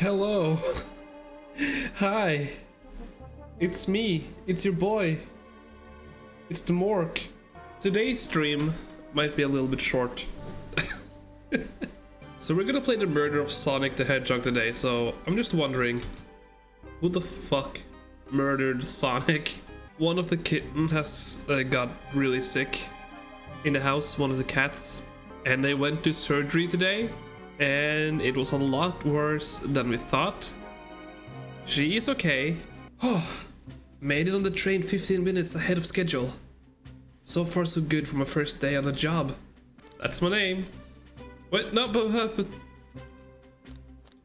Hello. Hi. It's me. It's your boy. It's the Mork. Today's stream might be a little bit short. So we're gonna play the murder of Sonic the Hedgehog today, so I'm just wondering, who the fuck murdered Sonic? One of the kittens has got really sick in the house, one of the cats, and they went to surgery today, and it was a lot worse than we thought. She is okay. Oh, made it on the train 15 minutes ahead of schedule. So far so good for my first day on the job. That's my name. Wait, no, but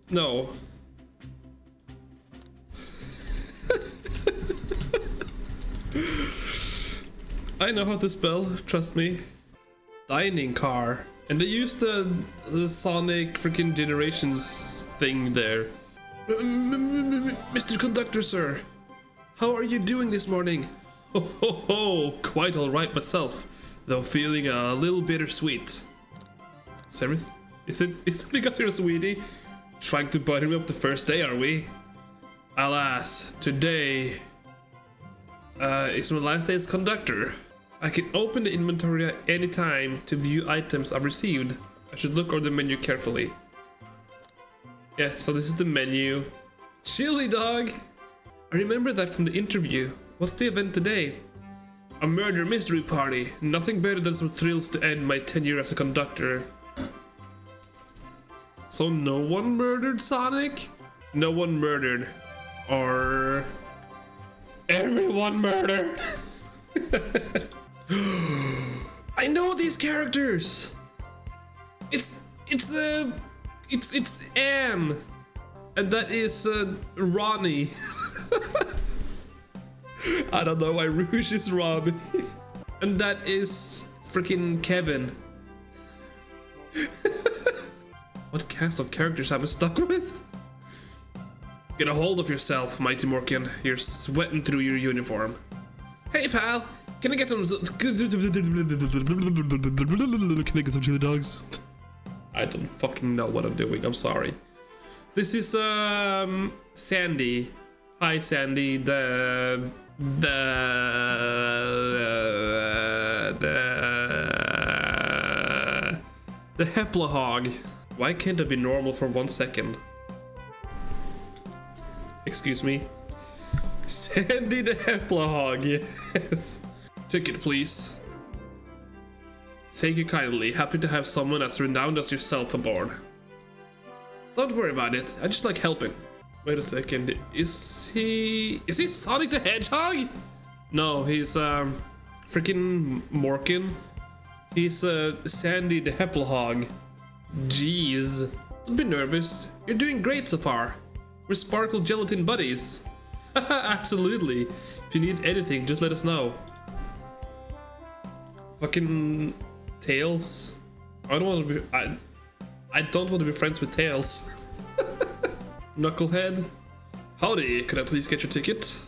no. I know how to spell, trust me. Dining car. And they used the Sonic freaking Generations thing there. Mr. Conductor, sir. How are you doing this morning? Ho, quite alright myself, though feeling a little bittersweet. Is it because you're a sweetie? Trying to butter me up the first day, are we? Alas, today is my last day as conductor. I can open the inventory at any time to view items I've received. I should look over the menu carefully. Yeah, so this is the menu. Chili dog! I remember that from the interview. What's the event today? A murder mystery party. Nothing better than some thrills to end my tenure as a conductor. So no one murdered Sonic? No one murdered. Or... everyone murdered! I know these characters! It's Anne! And that is Ronnie. I don't know why Rouge is Robbie. And that is freaking Kevin. What cast of characters am I stuck with? Get a hold of yourself, Mighty Morken. You're sweating through your uniform. Hey pal, can I get some... Can I get some chili dogs? I don't fucking know what I'm doing, I'm sorry. This is Sandy. Hi Sandy, the Heplahog. Why can't I be normal for 1 second? Excuse me. Sandy the Heplahog, yes. Ticket, please. Thank you kindly. Happy to have someone as renowned as yourself aboard. Don't worry about it. I just like helping. Wait a second. Is he Sonic the Hedgehog? No, he's freaking Morken. He's Sandy the Heplahog. Jeez. Don't be nervous. You're doing great so far. We're Sparkle Gelatin buddies. Absolutely. If you need anything, just let us know. Fucking Tails. I don't want to be. I don't want to be friends with Tails. Knucklehead. Howdy. Could I please get your ticket?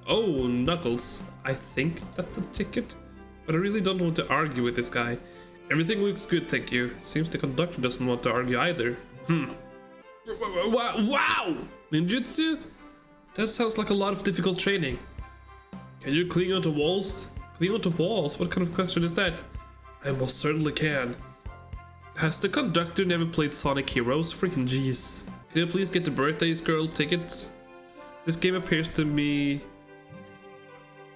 Oh, Knuckles. I think that's a ticket, but I really don't want to argue with this guy. Everything looks good, thank you. Seems the conductor doesn't want to argue either. Wow! Ninjutsu? That sounds like a lot of difficult training. Can you cling onto walls? Cling onto walls? What kind of question is that? I most certainly can. Has the conductor never played Sonic Heroes? Freaking jeez. Can you please get the birthdays girl tickets? This game appears to me...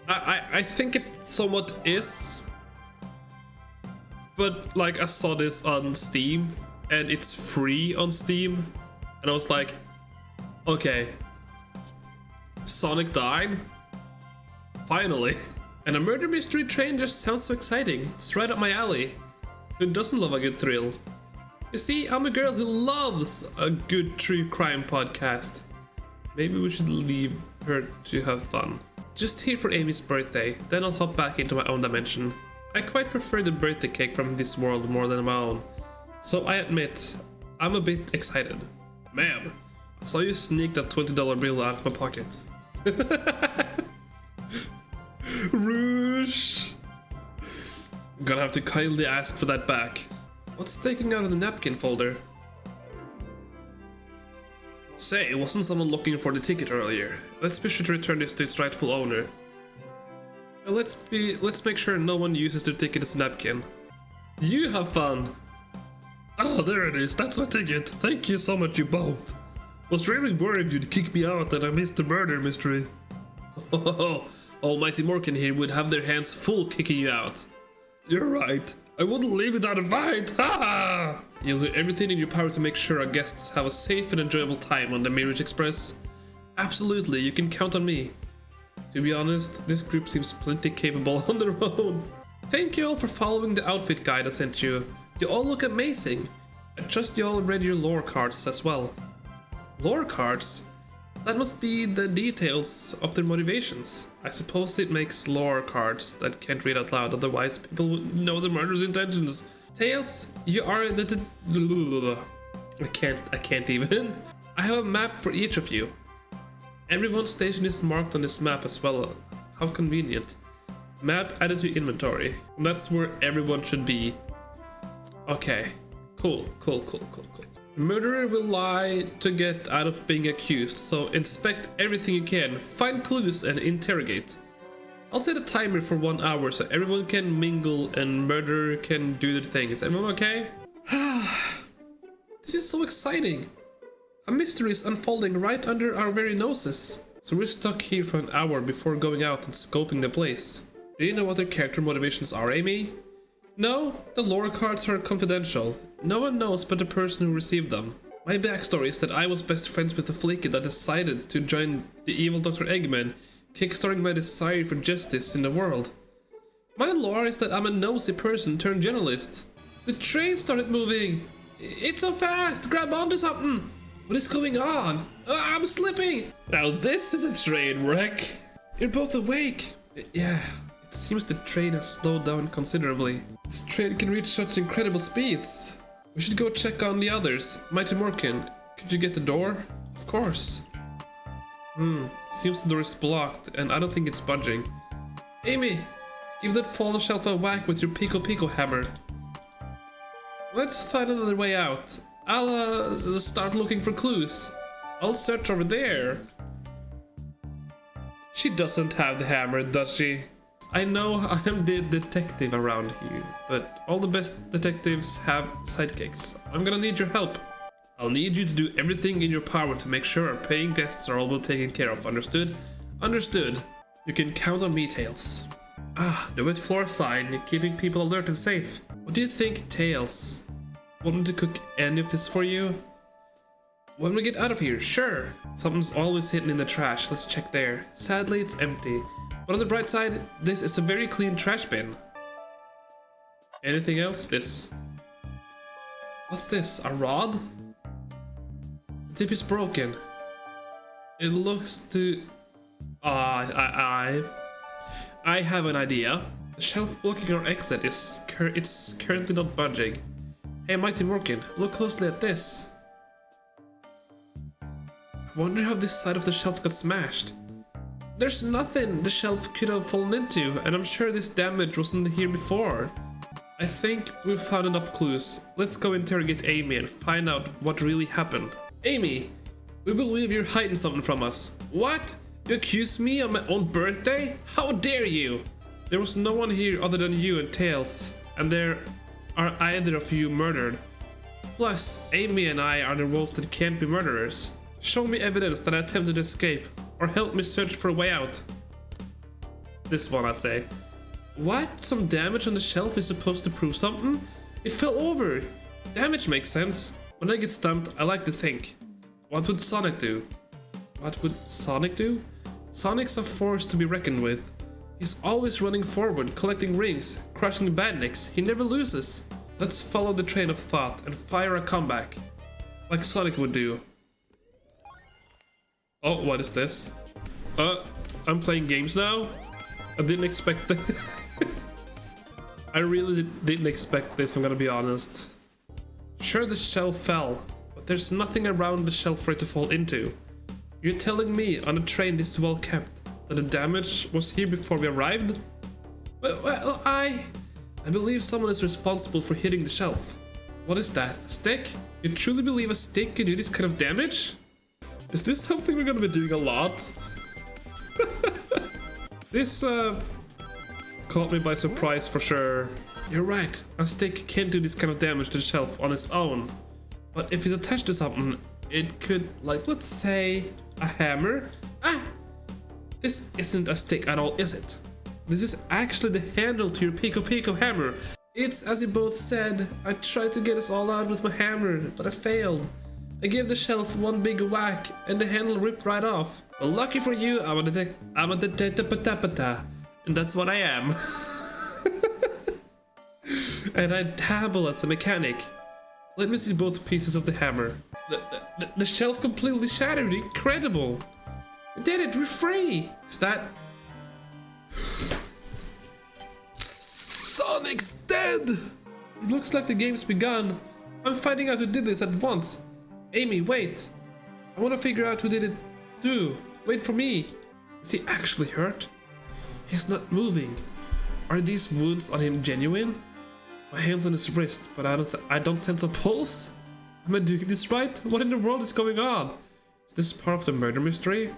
I think it somewhat is. But like I saw this on Steam and it's free on Steam. And I was like, okay. Sonic died? Finally. And a murder mystery train just sounds so exciting. It's right up my alley. Who doesn't love a good thrill? You see, I'm a girl who loves a good true crime podcast. Maybe we should leave her to have fun. Just here for Amy's birthday, then I'll hop back into my own dimension. I quite prefer the birthday cake from this world more than my own. So I admit, I'm a bit excited. Ma'am, I saw you sneak that $20 bill out of my pocket. Rouge! Gonna have to kindly ask for that back. What's sticking out of the napkin folder? Say, wasn't someone looking for the ticket earlier? Let's be sure to return this to its rightful owner. Let's make sure no one uses their ticket as a napkin. You have fun! Oh, there it is, that's my ticket. Thank you so much, you both. Was really worried you'd kick me out and I missed the murder mystery. Oh, Almighty Morken here would have their hands full kicking you out. You're right. I wouldn't leave without a fight. Ha! You'll do everything in your power to make sure our guests have a safe and enjoyable time on the Mirage Express. Absolutely, you can count on me. To be honest, this group seems plenty capable on their own. Thank you all for following the outfit guide I sent you. You all look amazing. I trust you all read your lore cards as well. Lore cards? That must be the details of their motivations. I suppose it makes lore cards that can't read out loud, otherwise people would know the murderer's intentions. Tails, you are the I can't even. I have a map for each of you. Everyone's station is marked on this map as well. How convenient. Map added to inventory. And that's where everyone should be. Okay. Cool. The murderer will lie to get out of being accused, so inspect everything you can, find clues and interrogate. I'll set a timer for 1 hour so everyone can mingle and murderer can do their thing. Is everyone okay? This is so exciting. A mystery is unfolding right under our very noses. So we're stuck here for an hour before going out and scoping the place. Do you know what their character motivations are, Amy? No, the lore cards are confidential. No one knows but the person who received them. My backstory is that I was best friends with the flaky that decided to join the evil Dr. Eggman, kickstarting my desire for justice in the world. My lore is that I'm a nosy person turned journalist. The train started moving! It's so fast! Grab onto something! What is going on? I'm slipping! Now this is a train wreck! You're both awake! Yeah, it seems the train has slowed down considerably. This train can reach such incredible speeds. We should go check on the others. Mighty Morken, could you get the door? Of course. Seems the door is blocked and I don't think it's budging. Amy, give that fallen shelf a whack with your Pico hammer. Let's find another way out. I'll start looking for clues. I'll search over there. She doesn't have the hammer, does she? I know I am the detective around here, but all the best detectives have sidekicks. I'm gonna need your help. I'll need you to do everything in your power to make sure our paying guests are all well taken care of, understood? Understood. You can count on me, Tails. The wet floor sign, keeping people alert and safe. What do you think, Tails? Want me to cook any of this for you? When we get out of here, sure. Something's always hidden in the trash, let's check there. Sadly, it's empty. But on the bright side, this is a very clean trash bin. Anything else? This. What's this? A rod? The tip is broken. It looks to... I have an idea. The shelf blocking our exit is currently not budging. Hey, Mighty Morken, look closely at this. I wonder how this side of the shelf got smashed. There's nothing the shelf could have fallen into, and I'm sure this damage wasn't here before. I think we've found enough clues. Let's go interrogate Amy and find out what really happened. Amy, we believe you're hiding something from us. What? You accuse me on my own birthday? How dare you? There was no one here other than you and Tails, and there are either of you murdered. Plus, Amy and I are the ones that can't be murderers. Show me evidence that I attempted to escape, or help me search for a way out. This one, I'd say. What? Some damage on the shelf is supposed to prove something? It fell over. Damage makes sense. When I get stumped, I like to think. What would Sonic do? What would Sonic do? Sonic's a force to be reckoned with. He's always running forward, collecting rings, crushing badniks. He never loses. Let's follow the train of thought and fire a comeback. Like Sonic would do. Oh, what is this? I'm playing games now? I didn't expect that. I really didn't expect this, I'm gonna be honest. Sure, the shelf fell, but there's nothing around the shelf for it to fall into. You're telling me on a train this well kept that the damage was here before we arrived? Well, I believe someone is responsible for hitting the shelf. What is that? A stick? You truly believe a stick can do this kind of damage? Is this something we're gonna be doing a lot? This caught me by surprise for sure. You're right, a stick can't do this kind of damage to the shelf on its own. But if it's attached to something, it could, like, let's say, a hammer. Ah! This isn't a stick at all, is it? This is actually the handle to your Pico Pico hammer. It's as you both said, I tried to get us all out with my hammer, but I failed. I gave the shelf one big whack and the handle ripped right off. Well, lucky for you, I'm a detective, and that's what I am. And I dabble as a mechanic. Let me see both pieces of the hammer. The shelf completely shattered, incredible. We did it, we're free. Is that... Sonic's dead! It looks like the game's begun. I'm finding out who did this at once. Amy, wait. I want to figure out who did it too. Wait for me. Is he actually hurt? He's not moving. Are these wounds on him genuine? My hand's on his wrist, but I don't sense a pulse? Am I doing this right? What in the world is going on? Is this part of the murder mystery?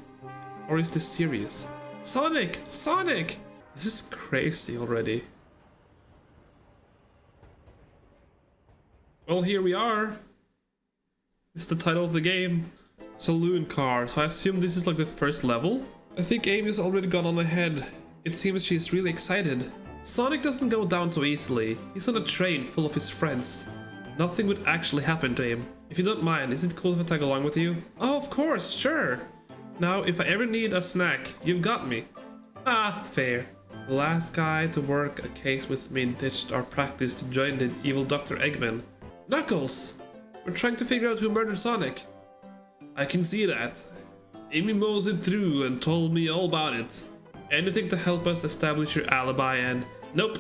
Or is this serious? Sonic! Sonic! This is crazy already. Well, here we are. It's the title of the game. Saloon car, so I assume this is like the first level? I think Amy's already got on ahead. It seems she's really excited. Sonic doesn't go down so easily. He's on a train full of his friends. Nothing would actually happen to him. If you don't mind, is it cool if I tag along with you? Oh, of course, sure. Now, if I ever need a snack, you've got me. Ah, fair. The last guy to work a case with me ditched our practice to join the evil Dr. Eggman. Knuckles! We're trying to figure out who murdered Sonic. I can see that. Amy mows it through and told me all about it. Anything to help us establish your alibi and... Nope,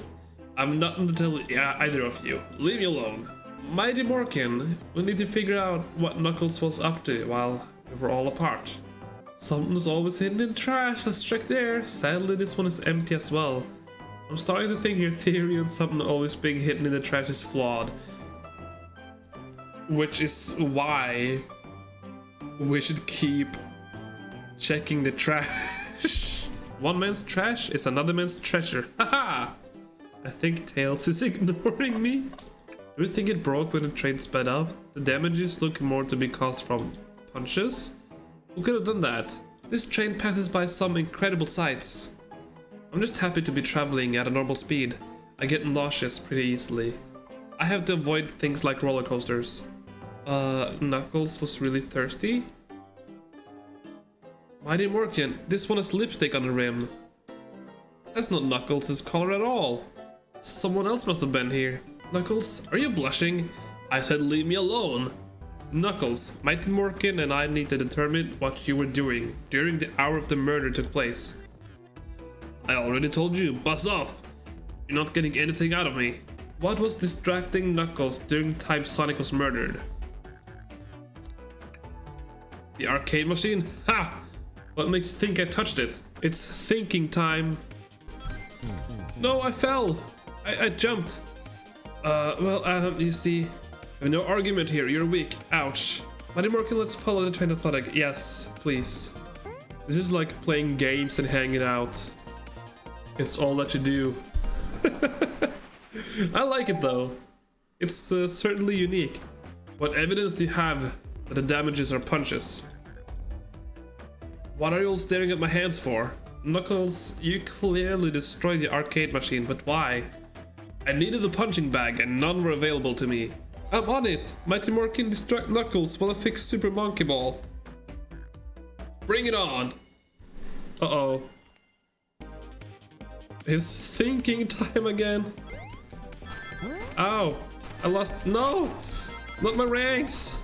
I'm nothing to tell either of you. Leave me alone. Mighty Morken, we need to figure out what Knuckles was up to while we were all apart. Something's always hidden in trash, let's check there. Sadly, this one is empty as well. I'm starting to think your theory on something always being hidden in the trash is flawed. Which is why we should keep checking the trash. One man's trash is another man's treasure. Haha! I think Tails is ignoring me. Do you think it broke when the train sped up? The damages look more to be caused from punches? Who could have done that? This train passes by some incredible sights. I'm just happy to be traveling at a normal speed. I get nauseous pretty easily. I have to avoid things like roller coasters. Knuckles was really thirsty? Mighty Morken, this one has lipstick on the rim. That's not Knuckles' color at all. Someone else must have been here. Knuckles, are you blushing? I said leave me alone. Knuckles, Mighty Morken and I need to determine what you were doing during the hour of the murder took place. I already told you, buzz off. You're not getting anything out of me. What was distracting Knuckles during the time Sonic was murdered? The arcade machine? Ha! What makes you think I touched it? It's thinking time. No, I fell. I jumped. You see, I have no argument here. You're weak. Ouch. Mighty Morken, let's follow the train of thought. Yes, please. This is like playing games and hanging out. It's all that you do. I like it though. It's certainly unique. What evidence do you have that the damages are punches? What are you all staring at my hands for? Knuckles, you clearly destroyed the arcade machine, but why? I needed a punching bag and none were available to me. I'm on it! Mighty Morken distract Knuckles while I fix Super Monkey Ball. Bring it on! Uh-oh. It's thinking time again. Ow! I lost- No! Not my ranks!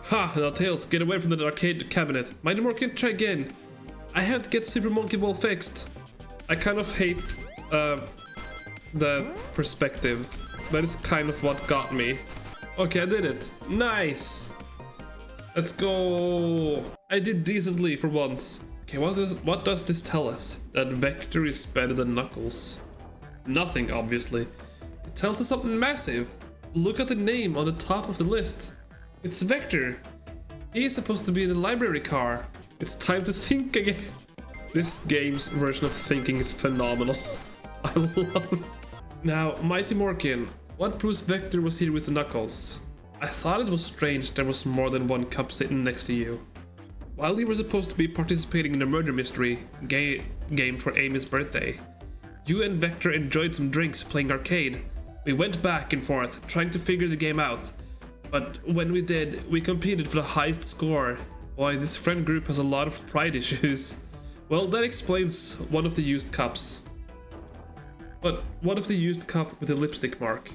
Ha! Now Tails, get away from the arcade cabinet. Mighty Morken, try again. I have to get Super Monkey Ball fixed. I kind of hate the perspective. That is kind of what got me. Okay, I did it. Nice! Let's go! I did decently for once. Okay, what does this tell us? That Vector is better than Knuckles. Nothing, obviously. It tells us something massive. Look at the name on the top of the list. It's Vector. He's supposed to be in the library car. It's time to think again. This game's version of thinking is phenomenal. I love it. Now, Mighty Morken, what proves Vector was here with the Knuckles? I thought it was strange there was more than one cup sitting next to you. While you were supposed to be participating in a murder mystery game for Amy's birthday, you and Vector enjoyed some drinks playing arcade. We went back and forth, trying to figure the game out. But when we did, we competed for the highest score. Boy, this friend group has a lot of pride issues. Well, that explains one of the used cups. But what of the used cup with the lipstick mark?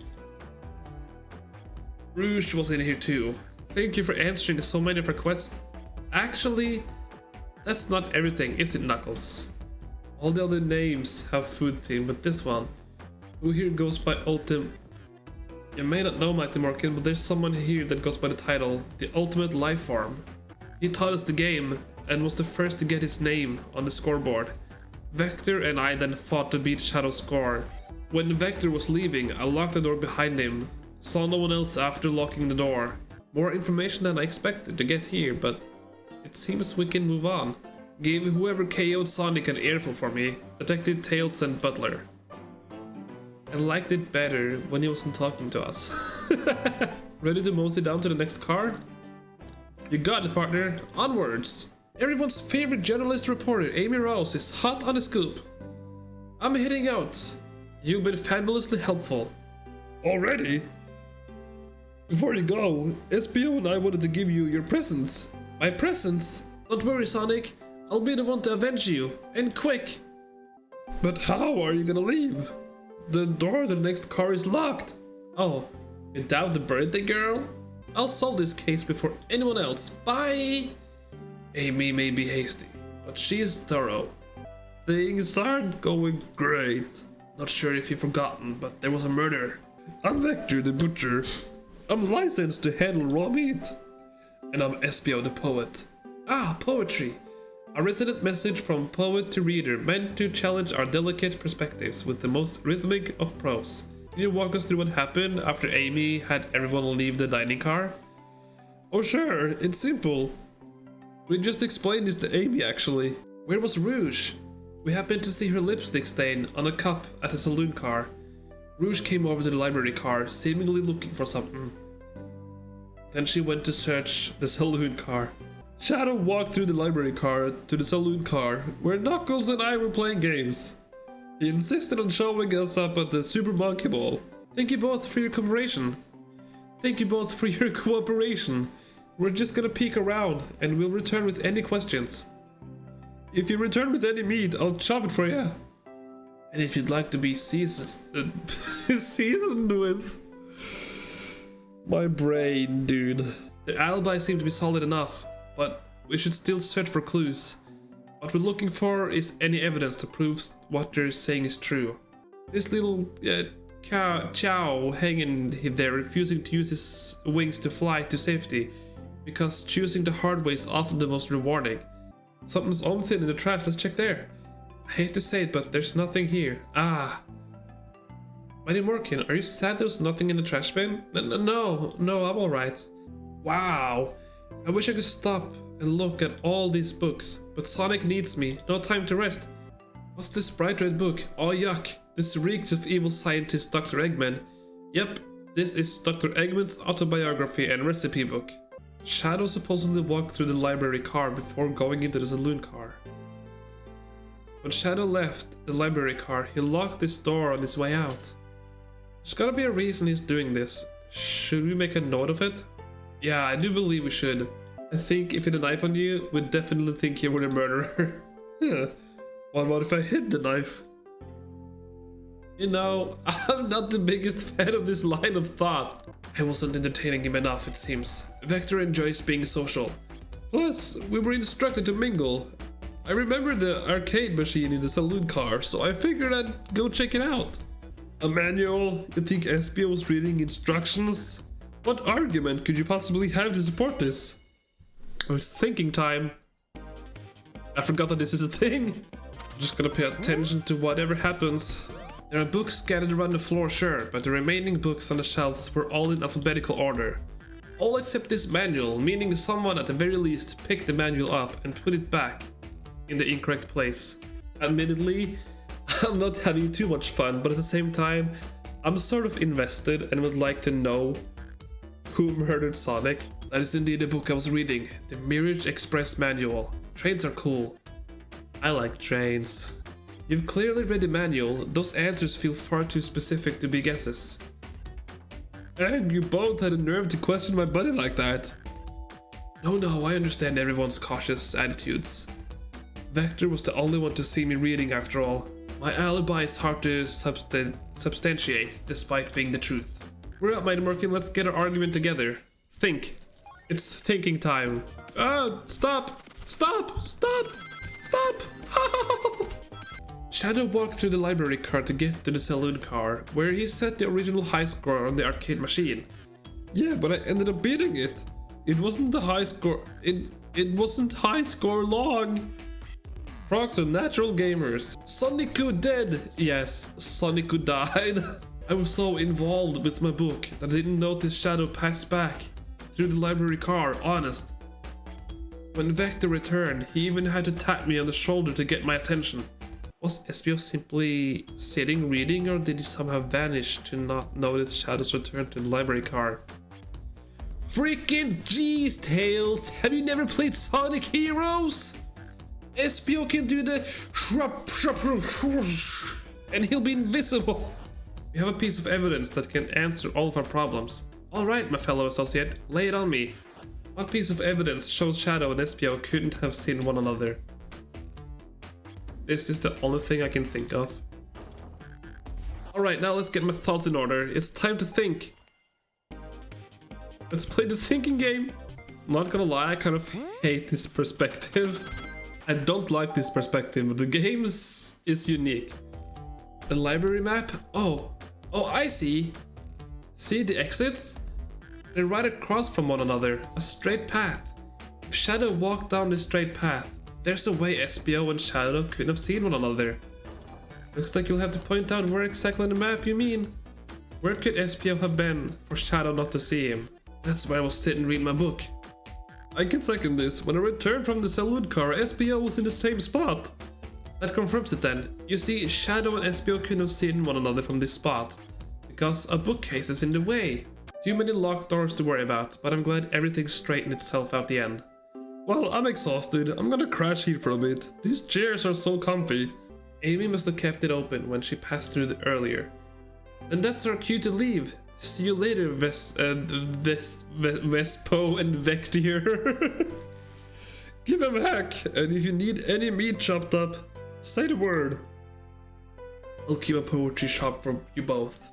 Rouge was in here too. Thank you for answering so many of our questions. Actually, that's not everything, is it, Knuckles? All the other names have food theme, but this one, who here goes by Ultim? You may not know Mighty Morken, but there's someone here that goes by the title, the Ultimate Life Form. He taught us the game and was the first to get his name on the scoreboard. Vector and I then fought to beat Shadow's score. When Vector was leaving, I locked the door behind him. Saw no one else after locking the door. More information than I expected to get here, but it seems we can move on. Gave whoever KO'd Sonic an earful for me. Detective Tails and Butler. I liked it better when he wasn't talking to us. Ready to mosey down to the next car? You got it, partner. Onwards. Everyone's favorite journalist reporter, Amy Rose, is hot on the scoop. I'm heading out. You've been fabulously helpful. Already? Before you go, SPO and I wanted to give you your presents. My presents? Don't worry, Sonic. I'll be the one to avenge you, and quick. But how are you gonna leave? The door to the next car is locked. Oh, you doubt the birthday girl? I'll solve this case before anyone else. Bye! Amy may be hasty, but she's thorough. Things aren't going great. Not sure if you've forgotten, but there was a murder. I'm Vector the Butcher. I'm licensed to handle raw meat. And I'm SPO the Poet. Ah, poetry. A resident message from poet to reader meant to challenge our delicate perspectives with the most rhythmic of prose. Can you walk us through what happened after Amy had everyone leave the dining car? Oh sure, it's simple. We just explained this to Amy actually. Where was Rouge? We happened to see her lipstick stain on a cup at a saloon car. Rouge came over to the library car, seemingly looking for something. Then she went to search the saloon car. Shadow walked through the library car to the saloon car, where Knuckles and I were playing games. He insisted on showing us up at the Super Monkey Ball. Thank you both for your cooperation. Thank you both for your cooperation. We're just gonna peek around, and we'll return with any questions. If you return with any meat, I'll chop it for you. And if you'd like to be seasoned with... My brain, dude. The alibi seemed to be solid enough, but we should still search for clues. What we're looking for is any evidence to prove what they're saying is true. This little Chow hanging there, refusing to use his wings to fly to safety, because choosing the hard way is often the most rewarding. Something's almost in the trash, let's check there. I hate to say it, but there's nothing here. Ah. Mighty Morken, are you sad there's nothing in the trash bin? No, I'm alright. Wow. I wish I could stop and look at all these books, but Sonic needs me, no time to rest. What's this bright red book? Oh yuck, this reeks of evil scientist Dr. Eggman. Yep, this is Dr. Eggman's autobiography and recipe book. Shadow supposedly walked through the library car before going into the saloon car. When Shadow left the library car, he locked this door on his way out. There's gotta be a reason he's doing this. Should we make a note of it? Yeah, I do believe we should. I think if he had a knife on you, we'd definitely think you were the murderer. What about if I hid the knife? You know, I'm not the biggest fan of this line of thought. I wasn't entertaining him enough, it seems. Vector enjoys being social. Plus, we were instructed to mingle. I remember the arcade machine in the saloon car, so I figured I'd go check it out. A manual? You think SPO was reading instructions? What argument could you possibly have to support this? Oh, it's thinking time. I forgot that this is a thing. I'm just gonna pay attention to whatever happens. There are books scattered around the floor, sure, but the remaining books on the shelves were all in alphabetical order. All except this manual, meaning someone at the very least picked the manual up and put it back in the incorrect place. Admittedly, I'm not having too much fun, but at the same time, I'm sort of invested and would like to know who murdered Sonic. That is indeed the book I was reading, the Mirage Express Manual. Trains are cool. I like trains. You've clearly read the manual, those answers feel far too specific to be guesses. And you both had the nerve to question my buddy like that. No, I understand everyone's cautious attitudes. Vector was the only one to see me reading after all. My alibi is hard to substantiate, despite being the truth. We're up, Mighty Morken, let's get our argument together. Think. It's thinking time. Stop! Shadow walked through the library car to get to the saloon car, where he set the original high score on the arcade machine. Yeah, but I ended up beating it. It wasn't the high score. It wasn't high score long. Frogs are natural gamers. Sonic dead. Yes, Sonic died. I was so involved with my book that I didn't notice Shadow pass back through the library car, honest. When Vector returned, he even had to tap me on the shoulder to get my attention. Was Espio simply sitting reading, or did he somehow vanish to not notice Shadow's return to the library car? Freaking jeez, Tails! Have you never played Sonic Heroes? Espio can do the and he'll be invisible. We have a piece of evidence that can answer all of our problems. Alright, my fellow associate, lay it on me. What piece of evidence shows Shadow and Espio couldn't have seen one another? This is the only thing I can think of. Alright, now let's get my thoughts in order. It's time to think. Let's play the thinking game. Not gonna lie, I kind of hate this perspective. I don't like this perspective, but the game is unique. The library map? Oh, I see. See the exits? They're right across from one another, a straight path. If Shadow walked down this straight path, there's a way Espio and Shadow couldn't have seen one another. Looks like you'll have to point out where exactly on the map you mean. Where could Espio have been for Shadow not to see him? That's where I was sitting reading my book. I can second this. When I returned from the saloon car, Espio was in the same spot. That confirms it then. You see, Shadow and Espio couldn't have seen one another from this spot, because a bookcase is in the way. Too many locked doors to worry about, but I'm glad everything straightened itself out the end. Well, I'm exhausted. I'm gonna crash here for a bit. These chairs are so comfy. Amy must have kept it open when she passed through earlier. And that's our cue to leave. See you later, Vespo and Vector. Give him a hack, and if you need any meat chopped up, say the word. I'll keep a poetry shop for you both.